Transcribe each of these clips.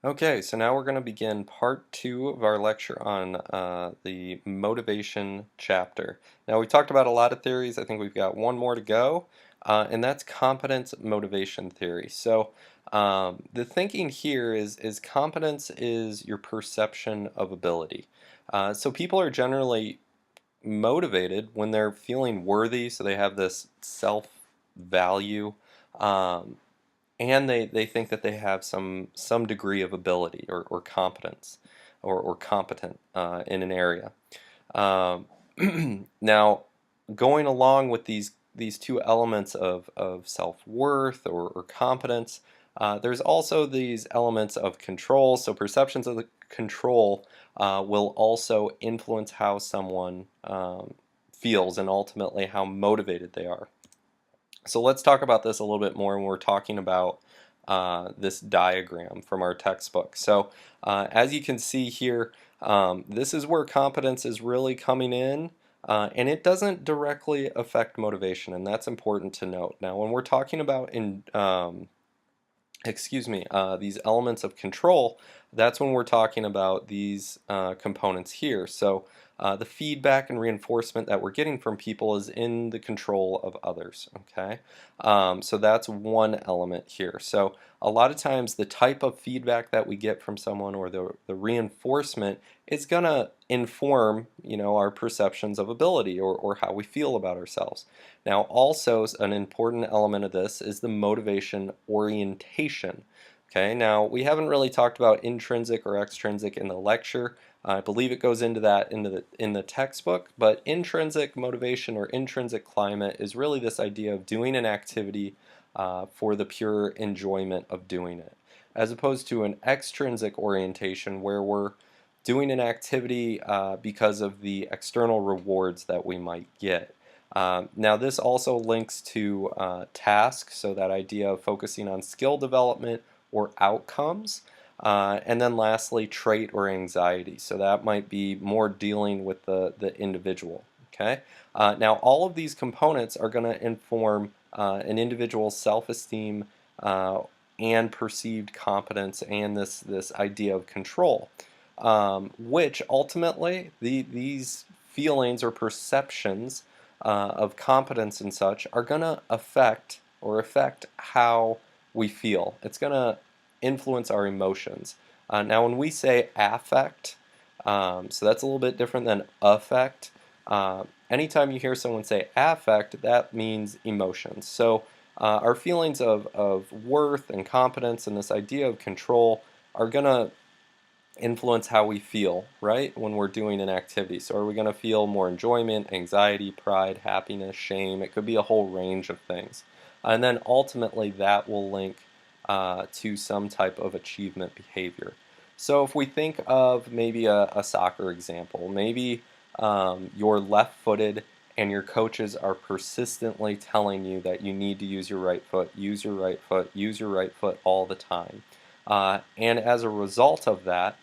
Okay, so now we're going to begin part two of our lecture on the motivation chapter. Now, we talked about a lot of theories. I think we've got one more to go, and that's competence motivation theory. So, the thinking here is competence is your perception of ability. So, people are generally motivated when they're feeling worthy, so they have this self-value. Um, and they think that they have some degree of ability or competence or competent in an area. Um, now, going along with these two elements of self-worth or competence, there's also these elements of control. So perceptions of the control will also influence how someone feels and ultimately how motivated they are. So let's talk about this a little bit more when we're talking about this diagram from our textbook. So as you can see here, this is where competence is really coming in, and it doesn't directly affect motivation, and that's important to note. Now, when we're talking about these elements of control, that's when we're talking about these components here. So the feedback and reinforcement that we're getting from people is in the control of others, okay? So that's one element here. So a lot of times the type of feedback that we get from someone or the reinforcement is going to inform, our perceptions of ability or how we feel about ourselves. Now, also an important element of this is the motivation orientation. Okay, now we haven't really talked about intrinsic or extrinsic in the lecture. I believe it goes into that in the textbook, but intrinsic motivation or intrinsic climate is really this idea of doing an activity for the pure enjoyment of doing it, as opposed to an extrinsic orientation where we're doing an activity because of the external rewards that we might get. Now this also links to task, so that idea of focusing on skill development or outcomes. And then lastly, trait or anxiety. So that might be more dealing with the individual. Okay. Now all of these components are going to inform an individual's self-esteem and perceived competence and this idea of control, which ultimately these feelings or perceptions of competence and such are going to affect how we feel. It's going to influence our emotions. Now, when we say affect, so that's a little bit different than affect. Anytime you hear someone say affect, that means emotions. So our feelings of worth and competence and this idea of control are going to influence how we feel, right, when we're doing an activity. So are we going to feel more enjoyment, anxiety, pride, happiness, shame? It could be a whole range of things. And then ultimately that will link to some type of achievement behavior. So if we think of maybe a soccer example, maybe you're left-footed and your coaches are persistently telling you that you need to use your right foot, use your right foot, use your right foot all the time. And as a result of that,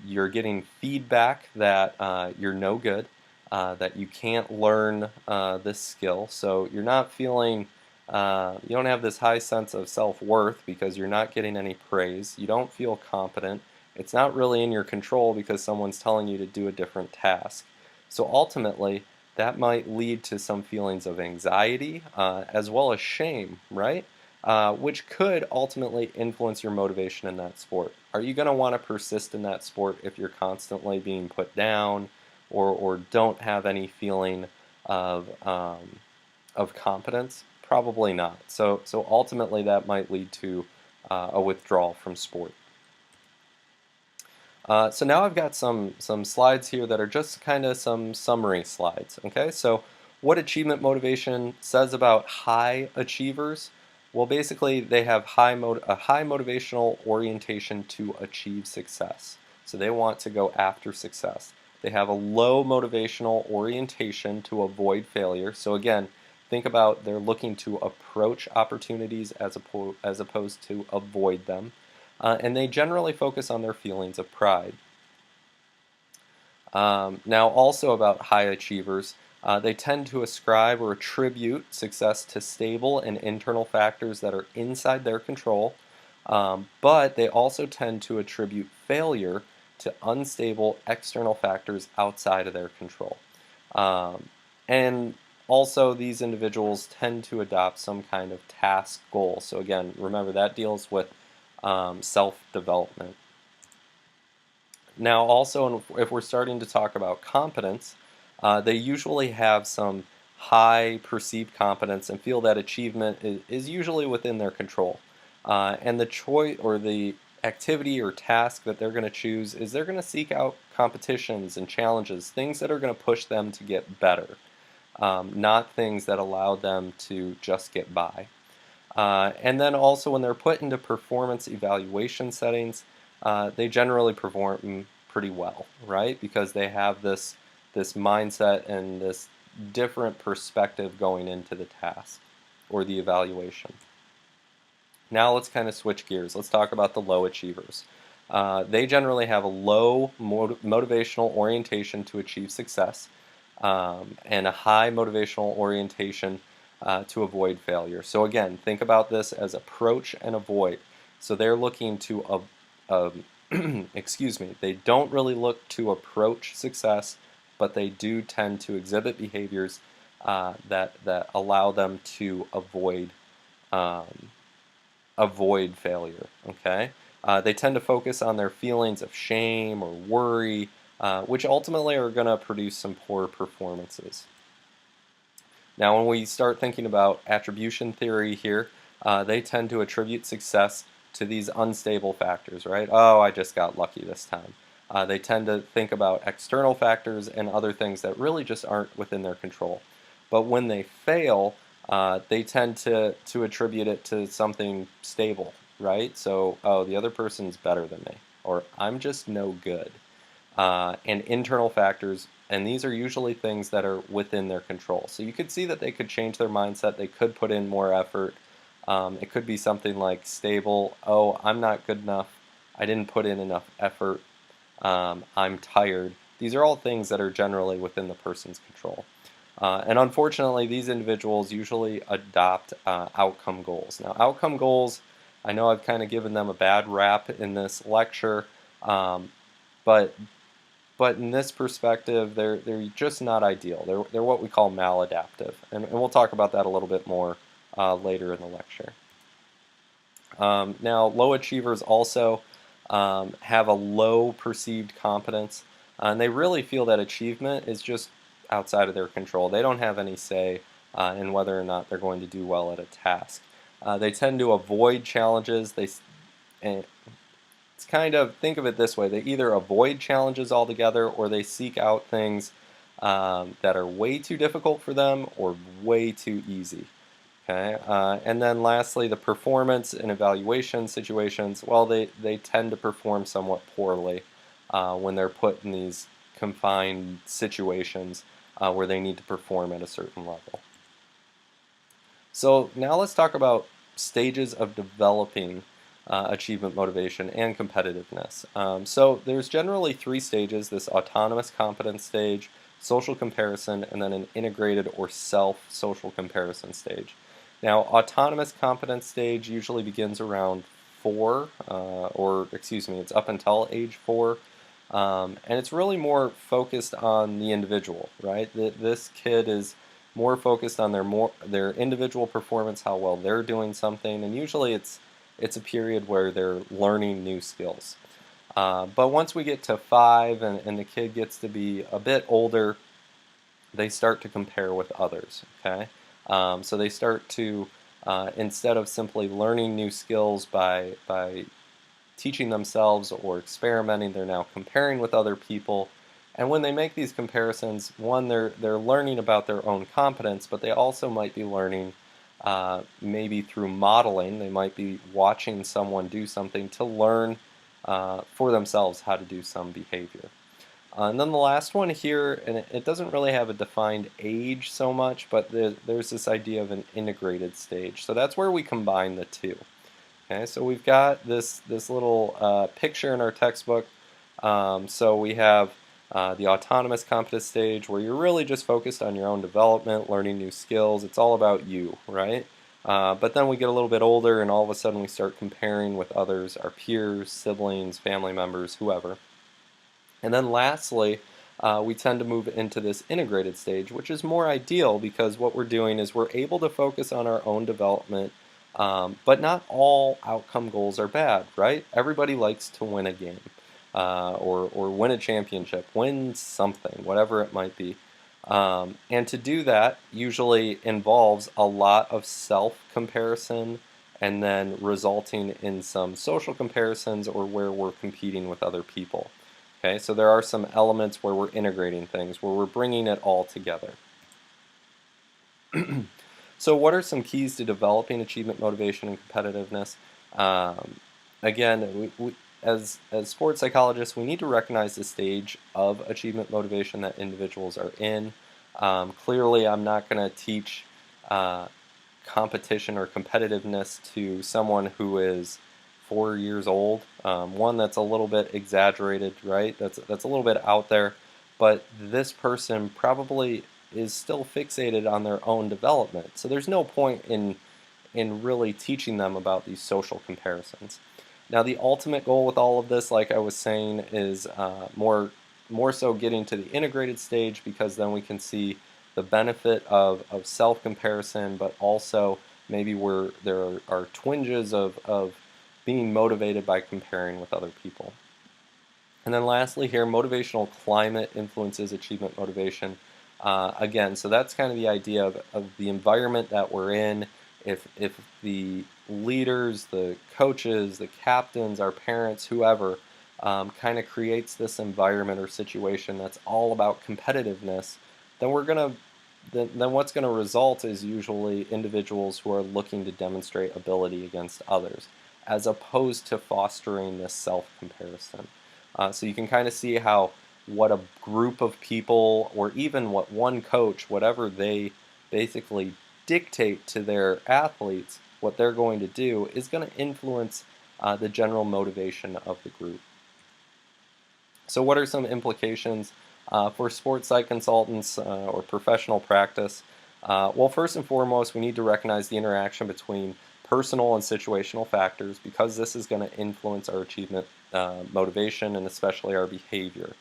you're getting feedback that you're no good, that you can't learn this skill. So you're not feeling, you don't have this high sense of self-worth because you're not getting any praise. You don't feel competent. It's not really in your control because someone's telling you to do a different task. So ultimately, that might lead to some feelings of anxiety as well as shame, right? Which could ultimately influence your motivation in that sport. Are you going to want to persist in that sport if you're constantly being put down or don't have any feeling of competence? Probably not. So ultimately that might lead to a withdrawal from sport. So now I've got some slides here that are just kind of some summary slides. Okay, so what achievement motivation says about high achievers? Well, basically they have a high motivational orientation to achieve success. So they want to go after success. They have a low motivational orientation to avoid failure. So again, think about they're looking to approach opportunities as opposed to avoid them, and they generally focus on their feelings of pride. Now, also about high achievers, they tend to ascribe or attribute success to stable and internal factors that are inside their control. But they also tend to attribute failure to unstable external factors outside of their control. Um, and also, these individuals tend to adopt some kind of task goal. So, again, remember that deals with self development. Now, also, if we're starting to talk about competence, they usually have some high perceived competence and feel that achievement is usually within their control. And the choice or the activity or task that they're going to choose is they're going to seek out competitions and challenges, things that are going to push them to get better, not things that allow them to just get by. And then also when they're put into performance evaluation settings, they generally perform pretty well, right? Because they have this mindset and this different perspective going into the task or the evaluation. Now let's kind of switch gears. Let's talk about the low achievers. They generally have a low motivational orientation to achieve success and a high motivational orientation to avoid failure. So again, think about this as approach and avoid. So they're looking to, excuse me, they don't really look to approach success, but they do tend to exhibit behaviors that allow them to um, avoid failure. Okay, they tend to focus on their feelings of shame or worry, which ultimately are going to produce some poor performances. Now, when we start thinking about attribution theory here, they tend to attribute success to these unstable factors, right? Oh, I just got lucky this time. They tend to think about external factors and other things that really just aren't within their control. But when they fail, they tend to attribute it to something stable, right? So, oh, the other person's better than me, or I'm just no good. And internal factors, and these are usually things that are within their control. So you could see that they could change their mindset, they could put in more effort. It could be something like stable, oh, I'm not good enough, I didn't put in enough effort, I'm tired. These are all things that are generally within the person's control. And unfortunately, these individuals usually adopt outcome goals. Now, outcome goals, I know I've kind of given them a bad rap in this lecture, um, but in this perspective, they're just not ideal. They're what we call maladaptive, and we'll talk about that a little bit more later in the lecture. Now, low achievers also have a low perceived competence, and they really feel that achievement is just outside of their control. They don't have any say in whether or not they're going to do well at a task. They tend to avoid challenges. And it's kind of, think of it this way, they either avoid challenges altogether or they seek out things that are way too difficult for them or way too easy. Okay, and then lastly, the performance and evaluation situations, well, they tend to perform somewhat poorly when they're put in these confined situations where they need to perform at a certain level. So now let's talk about stages of developing achievement motivation and competitiveness. So there's generally three stages: this autonomous competence stage, social comparison, and then an integrated or self-social comparison stage. Now, autonomous competence stage usually begins around 4, or excuse me, it's up until age 4. And it's really more focused on the individual, right? This kid is more focused on their individual performance, how well they're doing something, and usually it's a period where they're learning new skills. But once we get to 5 and the kid gets to be a bit older, they start to compare with others. Okay, so they start to instead of simply learning new skills by teaching themselves or experimenting, they're now comparing with other people. And when they make these comparisons, one, they're learning about their own competence, but they also might be learning maybe through modeling. They might be watching someone do something to learn for themselves how to do some behavior. And then the last one here, and it doesn't really have a defined age so much, but there's this idea of an integrated stage. So that's where we combine the two. Okay, so we've got this little picture in our textbook. So we have the autonomous competence stage where you're really just focused on your own development, learning new skills. It's all about you, right? But then we get a little bit older, and all of a sudden we start comparing with others, our peers, siblings, family members, whoever. And then lastly, we tend to move into this integrated stage, which is more ideal because what we're doing is we're able to focus on our own development, but not all outcome goals are bad, right? Everybody likes to win a game, or win a championship, win something, whatever it might be. And to do that usually involves a lot of self-comparison and then resulting in some social comparisons or where we're competing with other people. Okay, so there are some elements where we're integrating things, where we're bringing it all together. So what are some keys to developing achievement, motivation, and competitiveness? Um, Again, as sports psychologists, we need to recognize the stage of achievement motivation that individuals are in. Clearly, I'm not going to teach uh, competition or competitiveness to someone who is 4 years old. One, that's a little bit exaggerated, right? That's a little bit out there, but this person probably is still fixated on their own development. So there's no point in really teaching them about these social comparisons. Now, the ultimate goal with all of this, like I was saying, is more so getting to the integrated stage, because then we can see the benefit of self-comparison, but also maybe where there are twinges of being motivated by comparing with other people. And then lastly here, motivational climate influences achievement motivation. Again, so that's kind of the idea of the environment that we're in. If the leaders, the coaches, the captains, our parents, whoever, kind of creates this environment or situation that's all about competitiveness, then what's going to result is usually individuals who are looking to demonstrate ability against others, as opposed to fostering this self-comparison. So you can kind of see how what a group of people, or even what one coach, whatever they basically dictate to their athletes, what they're going to do is going to influence the general motivation of the group. So what are some implications for sports psych consultants or professional practice? Well, first and foremost, we need to recognize the interaction between personal and situational factors, because this is going to influence our achievement, motivation, and especially our behavior.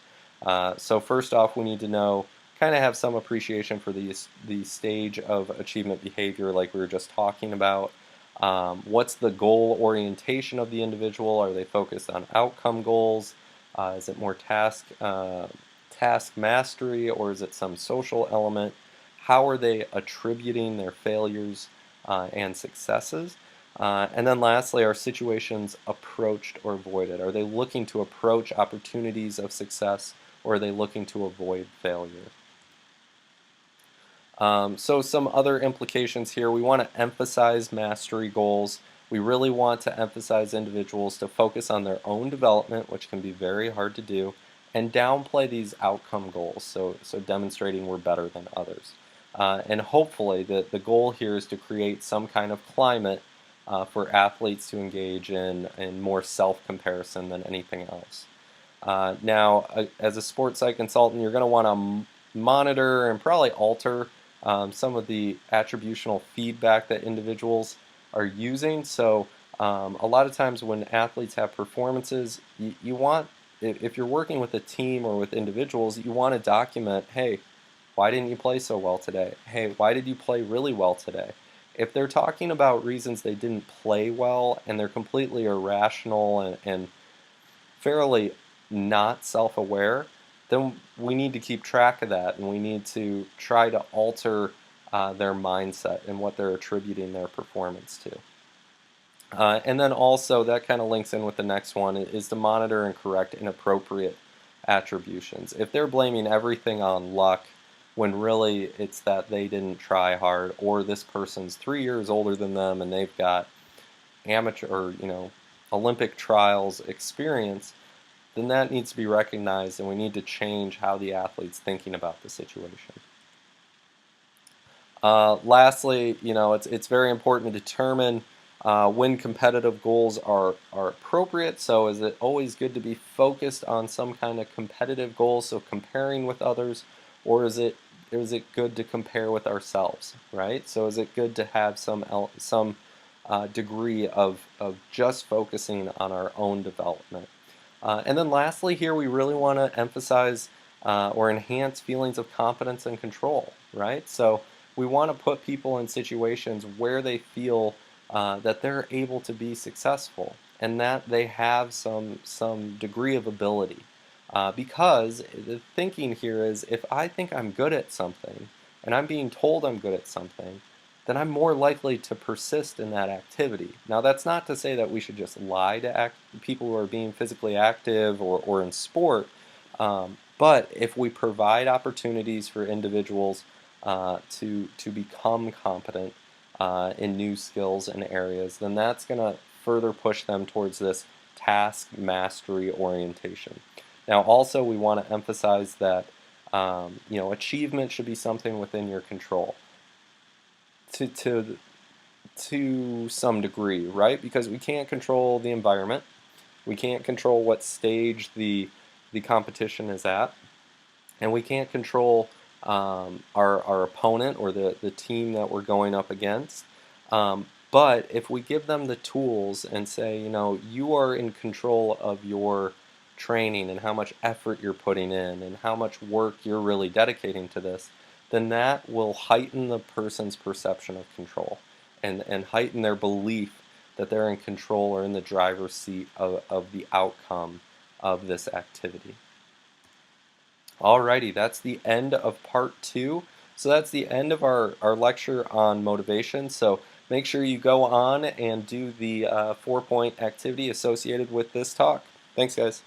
So first off, we need to know, kind of have some appreciation for the stage of achievement behavior like we were just talking about. What's the goal orientation of the individual? Are they focused on outcome goals? Is it more task mastery, or is it some social element? How are they attributing their failures and successes? And then lastly, are situations approached or avoided? Are they looking to approach opportunities of success, or are they looking to avoid failure? So some other implications here: we want to emphasize mastery goals. We really want to emphasize individuals to focus on their own development, which can be very hard to do, and downplay these outcome goals, so demonstrating we're better than others. And hopefully the goal here is to create some kind of climate for athletes to engage in more self-comparison than anything else. Now, as a sports psych consultant, you're going to want to monitor and probably alter some of the attributional feedback that individuals are using. So a lot of times when athletes have performances, you want, if you're working with a team or with individuals, you want to document, hey, why didn't you play so well today? Hey, why did you play really well today? If they're talking about reasons they didn't play well and they're completely irrational and fairly not self-aware, then we need to keep track of that, and we need to try to alter their mindset and what they're attributing their performance to. And then also, that kind of links in with the next one, is to monitor and correct inappropriate attributions. If they're blaming everything on luck, when really it's that they didn't try hard, or this person's 3 years older than them and they've got amateur or Olympic trials experience, then that needs to be recognized, and we need to change how the athlete's thinking about the situation. Lastly, it's very important to determine when competitive goals are appropriate. So is it always good to be focused on some kind of competitive goal, so comparing with others, or is it is it good to compare with ourselves, right? So is it good to have some degree of just focusing on our own development? And then lastly, here we really want to emphasize or enhance feelings of competence and control, right? So we want to put people in situations where they feel that they're able to be successful and that they have some degree of ability. Because the thinking here is if I think I'm good at something and I'm being told I'm good at something, then I'm more likely to persist in that activity. Now, that's not to say that we should just lie to people who are being physically active or in sport, but if we provide opportunities for individuals to become competent in new skills and areas, then that's going to further push them towards this task mastery orientation. Now, also, we want to emphasize that achievement should be something within your control to to to some degree, right? Because we can't control the environment, we can't control what stage the competition is at, and we can't control our opponent or the team that we're going up against. But if we give them the tools and say, you are in control of your training and how much effort you're putting in and how much work you're really dedicating to this, then that will heighten the person's perception of control and heighten their belief that they're in control or in the driver's seat of the outcome of this activity. Alrighty, that's the end of part 2. So that's the end of our lecture on motivation. So make sure you go on and do the 4-point activity associated with this talk. Thanks, guys.